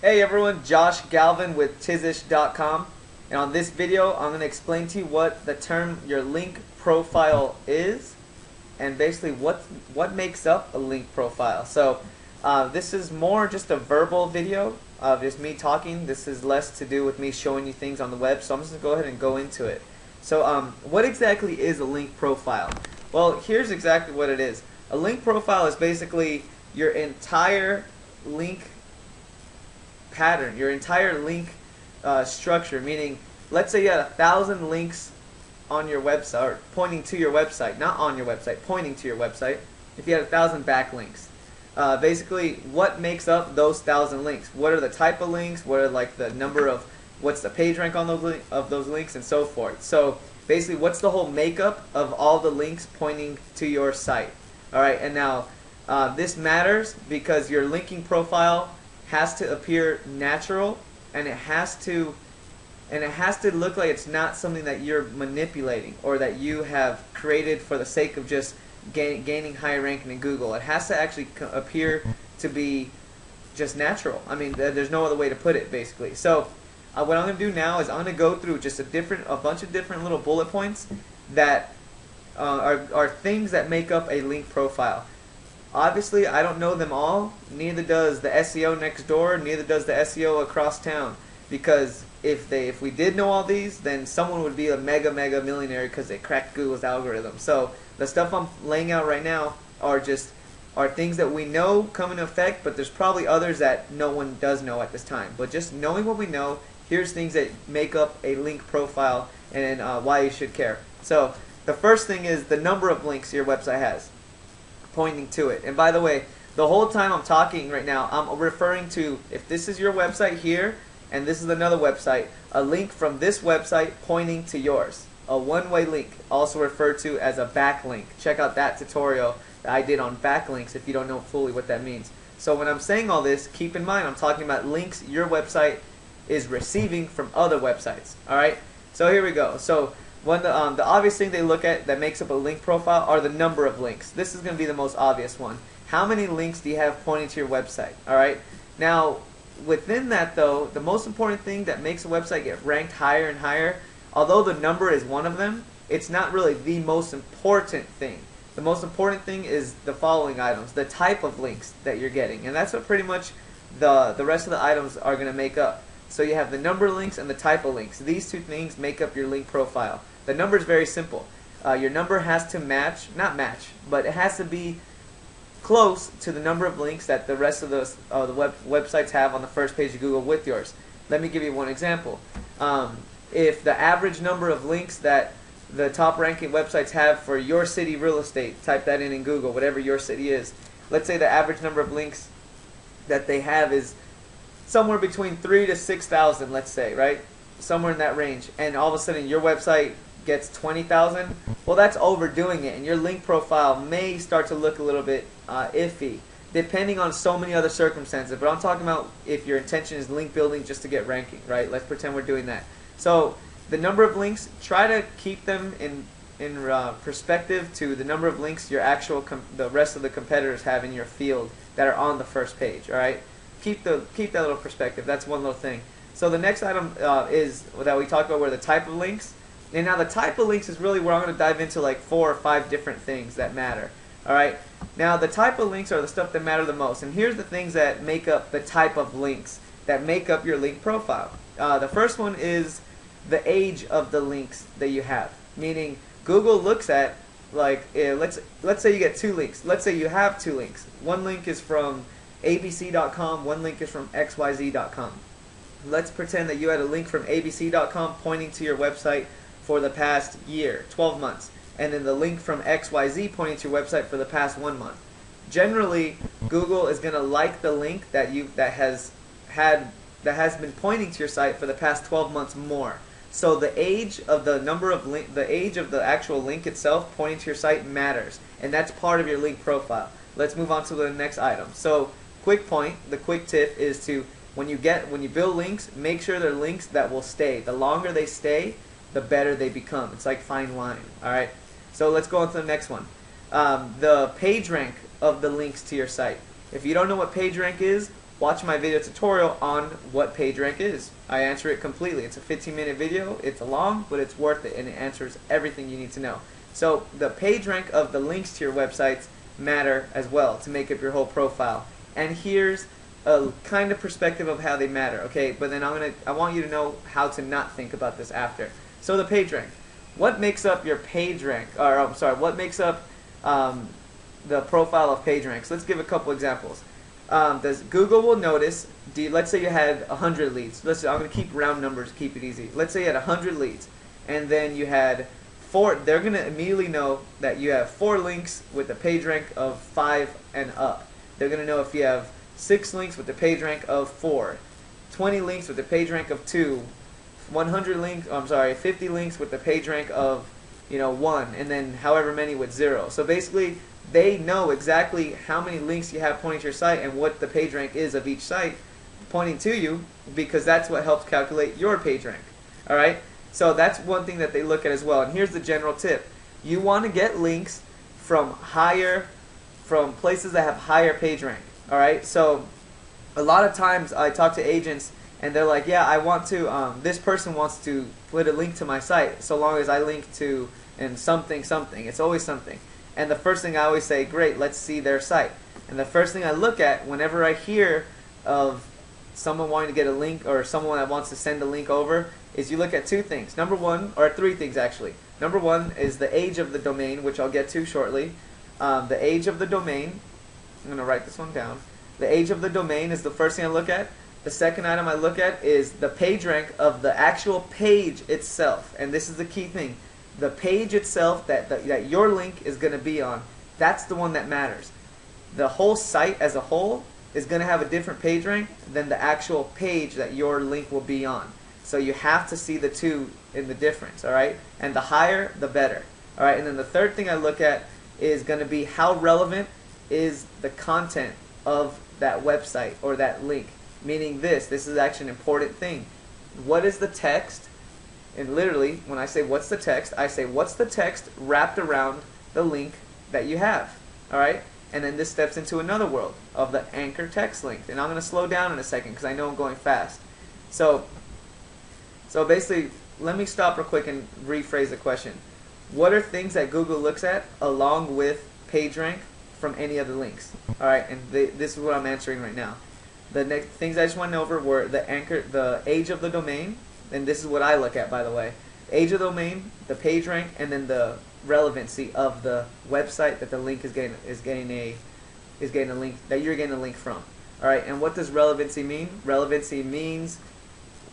Hey everyone, Josh Galvin with Tizish.com, and on this video I'm going to explain to you what the term your link profile is and basically what makes up a link profile. So this is more just a verbal video of just me talking. This is less to do with me showing you things on the web, so I'm just going to go ahead and go into it. So what exactly is a link profile? Well, here's exactly what it is. A link profile is basically your entire link pattern, your entire link structure, meaning let's say you had 1,000 links on your website, or pointing to your website, not on your website, pointing to your website. If you had 1,000 backlinks, basically what makes up those 1,000 links? What are the type of links? What are like the number of, what's the page rank on those links, and so forth. So basically, what's the whole makeup of all the links pointing to your site? All right, and now this matters because your linking profile has to appear natural, and it has to look like it's not something that you're manipulating or that you have created for the sake of just gaining higher ranking in Google. It has to actually appear to be just natural. I mean, there's no other way to put it, basically. So what I'm going to do now is I'm going to go through just a bunch of different little bullet points that are things that make up a link profile. Obviously, I don't know them all. Neither does the SEO next door. Neither does the SEO across town. Because if we did know all these, then someone would be a mega millionaire because they cracked Google's algorithm. So the stuff I'm laying out right now are things that we know come into effect, but there's probably others that no one does know at this time. But just knowing what we know, here's things that make up a link profile and why you should care. So the first thing is the number of links your website has pointing to it. And by the way, the whole time I'm talking right now, I'm referring to, if this is your website here and this is another website, a link from this website pointing to yours. A one-way link, also referred to as a backlink. Check out that tutorial that I did on backlinks if you don't know fully what that means. So when I'm saying all this, keep in mind I'm talking about links your website is receiving from other websites. Alright, so here we go. So the obvious thing they look at that makes up a link profile are the number of links. This is going to be the most obvious one. How many links do you have pointing to your website? Alright, now within that though, the most important thing that makes a website get ranked higher and higher, although the number is one of them, it's not really the most important thing. The most important thing is the following items, the type of links that you're getting, and that's what pretty much the rest of the items are going to make up. So you have the number of links and the type of links. These two things make up your link profile. The number is very simple. Your number has to match, not match, but it has to be close to the number of links that the rest of the websites have on the first page of Google with yours. Let me give you one example. If the average number of links that the top ranking websites have for your city real estate, type that in Google, whatever your city is. Let's say the average number of links that they have is somewhere between 3,000 to 6,000, let's say, right? Somewhere in that range. And all of a sudden your website gets 20,000. Well, that's overdoing it, and your link profile may start to look a little bit iffy, depending on so many other circumstances. But I'm talking about if your intention is link building just to get ranking, right? Let's pretend we're doing that. So the number of links, try to keep them in perspective to the number of links your the rest of the competitors have in your field that are on the first page. All right, keep that little perspective. That's one little thing. So the next item is that we talked about were the type of links. And now the type of links is really where I'm going to dive into like 4 or 5 different things that matter. Alright, now the type of links are the stuff that matter the most. And here's the things that make up the type of links that make up your link profile. The first one is the age of the links that you have. Meaning Google looks at, like, let's say you get 2 links. Let's say you have 2 links. One link is from abc.com, one link is from xyz.com. Let's pretend that you had a link from abc.com pointing to your website for the past year, 12 months, and then the link from XYZ pointing to your website for the past 1 month. Generally, Google is going to like the link that has been pointing to your site for the past 12 months more. So the age of the age of the actual link itself pointing to your site matters, and that's part of your link profile. Let's move on to the next item. So, quick point, the quick tip is to when you build links, make sure they're links that will stay. The longer they stay, the better they become. It's like fine wine. Alright, so let's go on to the next one. The page rank of the links to your site. If you don't know what page rank is, watch my video tutorial on what PageRank is. I answer it completely. It's a 15-minute video. It's long, but it's worth it, and it answers everything you need to know. So the PageRank of the links to your websites matter as well to make up your whole profile. And here's a kind of perspective of how they matter, okay? But then I want you to know how to not think about this after. So the PageRank. What makes up your PageRank? Or I'm sorry, what makes up the profile of PageRank? So let's give a couple examples. Google will notice, let's say you had 100 leads. I'm going to keep round numbers, keep it easy. Let's say you had 100 leads, and then you had 4. They're going to immediately know that you have 4 links with a PageRank of 5 and up. They're going to know if you have 6 links with the PageRank of 4, 20 links with the PageRank of 2, 50 links with the PageRank of 1, and then however many with 0. So basically, they know exactly how many links you have pointing to your site and what the PageRank is of each site pointing to you, because that's what helps calculate your PageRank. All right. So that's one thing that they look at as well. And here's the general tip: you want to get links from places that have higher PageRank. All right. So a lot of times I talk to agents and they're like, yeah, I want to. This person wants to put a link to my site, so long as I link to and something. It's always something. And the first thing I always say, great, let's see their site. And the first thing I look at whenever I hear of someone wanting to get a link or someone that wants to send a link over is you look at 2 things. Number 1, or 3 things actually. Number 1 is the age of the domain, which I'll get to shortly. The age of the domain, I'm going to write this one down. The age of the domain is the first thing I look at. The second item I look at is the PageRank of the actual page itself. And this is the key thing. The page itself that your link is going to be on, that's the one that matters. The whole site as a whole is going to have a different PageRank than the actual page that your link will be on. So you have to see the 2 in the difference, all right? And the higher, the better. All right, and then the third thing I look at is going to be how relevant is the content of that website or that link. Meaning this is actually an important thing. What is the text? And literally, when I say what's the text, I say what's the text wrapped around the link that you have. All right? And then this steps into another world of the anchor text link. And I'm going to slow down in a second because I know I'm going fast. So basically, let me stop real quick and rephrase the question. What are things that Google looks at along with PageRank from any other links? All right, and this is what I'm answering right now. The next things I just went over were the age of the domain. And this is what I look at, by the way. Age of the domain, the PageRank, and then the relevancy of the website that the link is getting a link that you're getting a link from. All right, and what does relevancy mean? Relevancy means,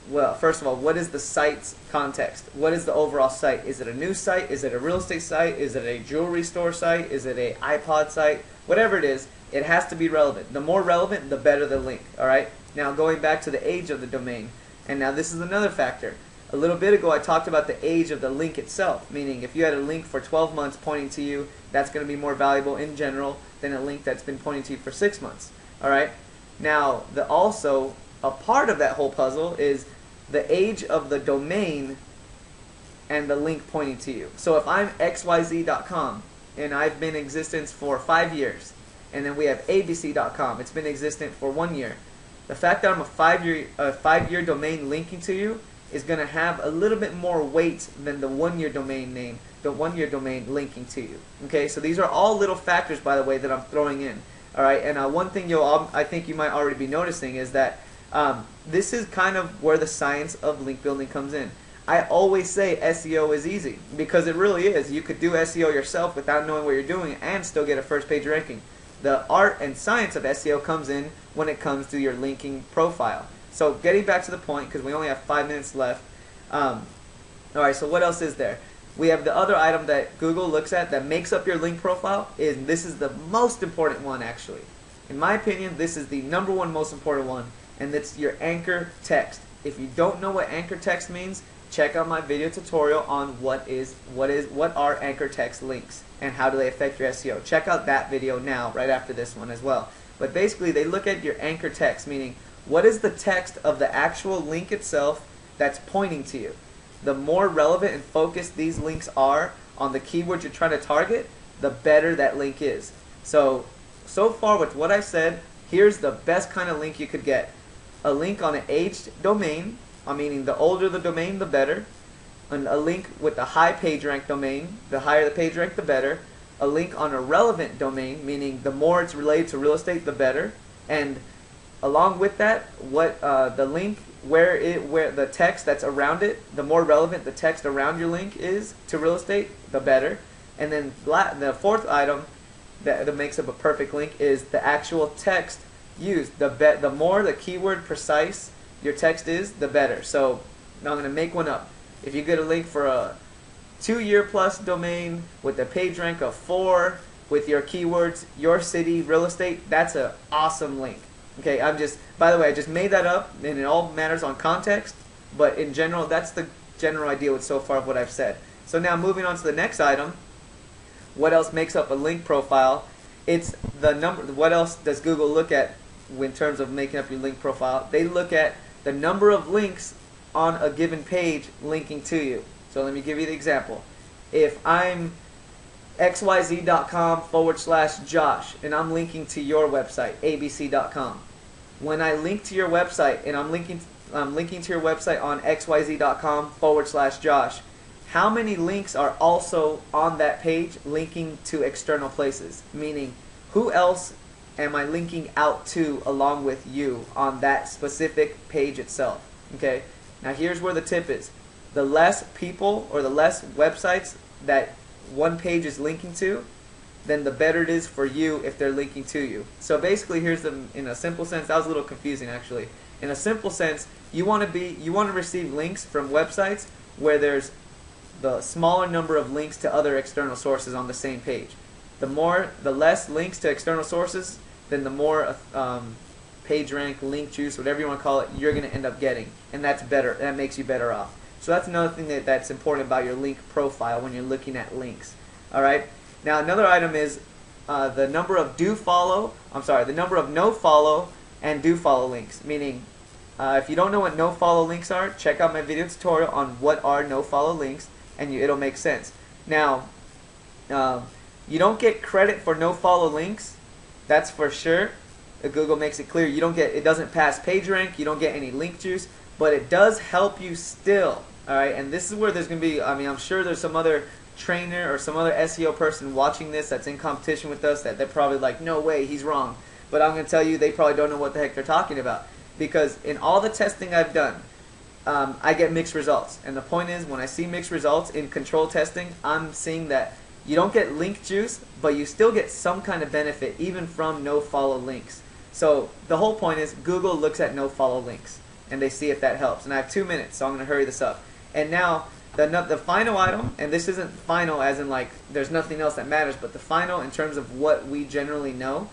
well, first of all, what is the site's context? What is the overall site? Is it a news site? Is it a real estate site? Is it a jewelry store site? Is it a iPod site? Whatever it is, it has to be relevant. The more relevant, the better the link. All right. Now going back to the age of the domain. And now this is another factor. A little bit ago I talked about the age of the link itself, meaning if you had a link for 12 months pointing to you, that's going to be more valuable in general than a link that's been pointing to you for 6 months. Alright? Now, also a part of that whole puzzle is the age of the domain and the link pointing to you. So if I'm xyz.com and I've been in existence for 5 years, and then we have abc.com, it's been existent for 1 year. The fact that I'm a 5-year domain linking to you is going to have a little bit more weight than the 1-year domain name, the 1-year domain linking to you. Okay, so these are all little factors, by the way, that I'm throwing in. All right, and one thing I think you might already be noticing is that this is kind of where the science of link building comes in. I always say SEO is easy because it really is. You could do SEO yourself without knowing what you're doing and still get a first page ranking. The art and science of SEO comes in when it comes to your linking profile. So getting back to the point, because we only have 5 minutes left. Alright, so what else is there? We have the other item that Google looks at that makes up your link profile, and this is the most important one actually. In my opinion, this is the #1 most important one, and it's your anchor text. If you don't know what anchor text means, check out my video tutorial on what are anchor text links and how do they affect your SEO. Check out that video now, right after this one as well. But basically, they look at your anchor text, meaning what is the text of the actual link itself that's pointing to you. The more relevant and focused these links are on the keywords you're trying to target, the better that link is. So far with what I said, here's the best kind of link you could get. A link on an aged domain, meaning the older the domain, the better. A link with a high page rank domain, the higher the page rank, the better. A link on a relevant domain, meaning the more it's related to real estate, the better. And along with that, the link where the text that's around it, the more relevant the text around your link is to real estate, the better. And then the fourth item that makes up a perfect link is the actual text used. The more the keyword precise your text is, the better. So now I'm going to make one up. If you get a link for a 2-year-plus domain with a page rank of 4 with your keywords, your city, real estate, that's an awesome link. Okay, by the way, I just made that up, and it all matters on context, but in general, that's the general idea so far of what I've said. So now moving on to the next item, what else makes up a link profile? It's the number. What else does Google look at in terms of making up your link profile? They look at the number of links on a given page linking to you. So let me give you the example. If I'm xyz.com/Josh and I'm linking to your website, abc.com. When I link to your website and I'm linking to your website on xyz.com/Josh, how many links are also on that page linking to external places? Meaning, who else am I linking out to along with you on that specific page itself? Okay. Now here's where the tip is. The less people or the less websites that one page is linking to, then the better it is for you if they're linking to you. So basically, in a simple sense, that was a little confusing actually. In a simple sense, you want to receive links from websites where there's the smaller number of links to other external sources on the same page. The less links to external sources, then the more page rank, link juice, whatever you want to call it, you're going to end up getting, and that's better. That makes you better off. So that's another thing that's important about your link profile when you're looking at links. All right. Now another item is the number of no follow and do follow links. Meaning, if you don't know what no follow links are, check out my video tutorial on what are no follow links, and it'll make sense. Now, you don't get credit for no follow links. That's for sure. Google makes it clear it doesn't pass page rank. You don't get any link juice, but it does help you still. All right, and this is where there's going to be, I'm sure there's some other trainer or some other SEO person watching this that's in competition with us that they're probably like, no way, he's wrong. But I'm going to tell you, they probably don't know what the heck they're talking about. Because in all the testing I've done, I get mixed results. And the point is, when I see mixed results in control testing, I'm seeing that you don't get link juice, but you still get some kind of benefit even from no follow links. So the whole point is Google looks at no follow links and they see if that helps. And I have 2 minutes, so I'm going to hurry this up. And now the final item, and this isn't final as in like there's nothing else that matters, but the final in terms of what we generally know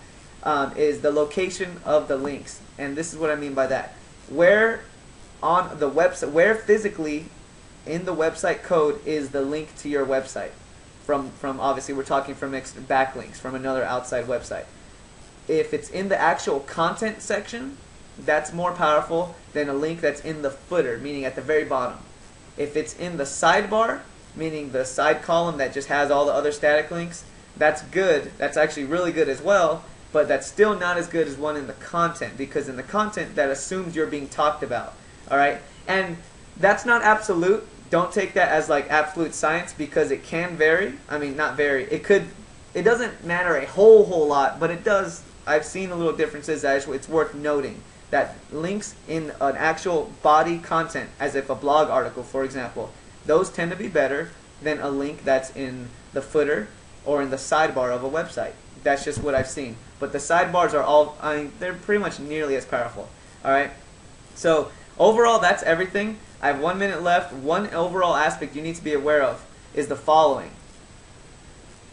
is the location of the links. And this is what I mean by that. Where on the website, where physically in the website code is the link to your website? From obviously we're talking from backlinks from another outside website. If it's in the actual content section, that's more powerful than a link that's in the footer, meaning at the very bottom. If it's in the sidebar, meaning the side column that just has all the other static links, that's good. That's actually really good as well, but that's still not as good as one in the content, because in the content that assumes you're being talked about. All right? And that's not absolute. Don't take that as like absolute science, because it can vary. I mean, not vary. It doesn't matter a whole lot, but it does. I've seen a little differences. Actually, it's worth noting that links in an actual body content, as if a blog article, for example, those tend to be better than a link that's in the footer or in the sidebar of a website. That's just what I've seen. But the sidebars are all, they're pretty much nearly as powerful. All right. So overall, that's everything. I have 1 minute left. One overall aspect you need to be aware of is the following,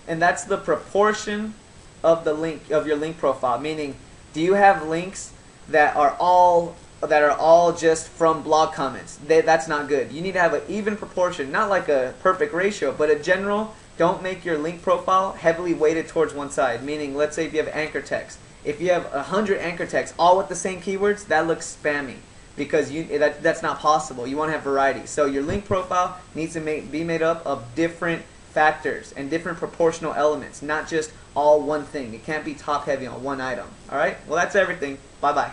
and that's the proportion of the link of your link profile. Meaning, do you have links that are all just from blog comments? That's not good. You need to have an even proportion, not like a perfect ratio, but a general. Don't make your link profile heavily weighted towards one side. Meaning, let's say if you have anchor text. If you have 100 anchor texts all with the same keywords, that looks spammy, because that's not possible. You want to have variety. So your link profile needs to be made up of different factors and different proportional elements, not just all one thing. It can't be top heavy on one item. Alright? Well, that's everything. Bye bye.